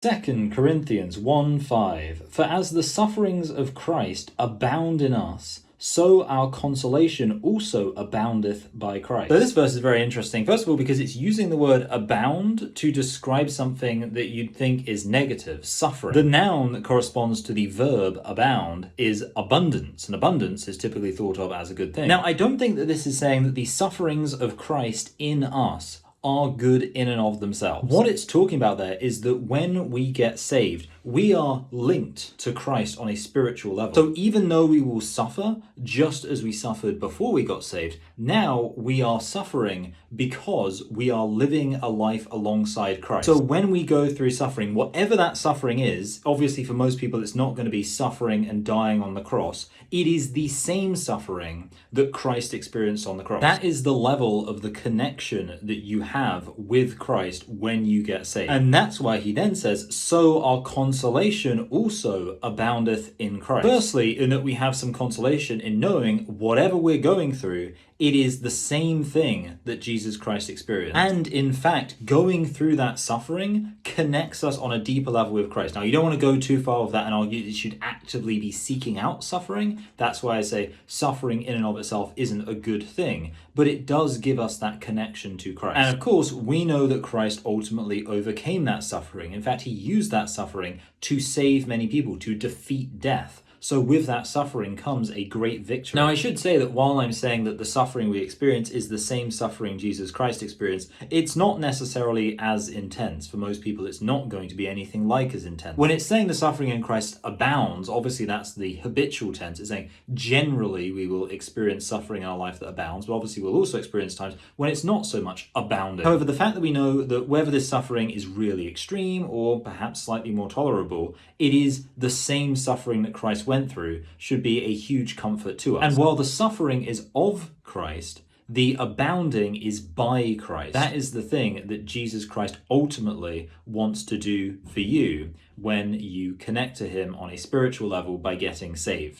2 Corinthians 1:5 For as the sufferings of Christ abound in us, so our consolation also aboundeth by Christ. So this verse is very interesting, first of all, because it's using the word abound to describe something that you'd think is negative, suffering. The noun that corresponds to the verb abound is abundance, and abundance is typically thought of as a good thing. Now, I don't think that this is saying that the sufferings of Christ in us are good in and of themselves. What it's talking about there is that when we get saved, we are linked to Christ on a spiritual level. So even though we will suffer just as we suffered before we got saved, now we are suffering because we are living a life alongside Christ. So when we go through suffering, whatever that suffering is, obviously for most people it's not going to be suffering and dying on the cross. It is the same suffering that Christ experienced on the cross. That is the level of the connection that you have with Christ when you get saved. And that's why he then says, so our consolation also aboundeth in Christ. Firstly, in that we have some consolation in knowing whatever we're going through, it is the same thing that Jesus Christ experienced. And in fact, going through that suffering connects us on a deeper level with Christ. Now, you don't want to go too far with that and argue that you should actively be seeking out suffering. That's why I say suffering in and of itself isn't a good thing, but it does give us that connection to Christ. And of course, we know that Christ ultimately overcame that suffering. In fact, he used that suffering to save many people, to defeat death. So with that suffering comes a great victory. Now, I should say that while I'm saying that the suffering we experience is the same suffering Jesus Christ experienced, it's not necessarily as intense. For most people, it's not going to be anything like as intense. When it's saying the suffering in Christ abounds, obviously that's the habitual tense. It's saying generally we will experience suffering in our life that abounds, but obviously we'll also experience times when it's not so much abounding. However, the fact that we know that whether this suffering is really extreme or perhaps slightly more tolerable, it is the same suffering that Christ went through should be a huge comfort to us. And while the suffering is of Christ, the abounding is by Christ. That is the thing that Jesus Christ ultimately wants to do for you when you connect to him on a spiritual level by getting saved.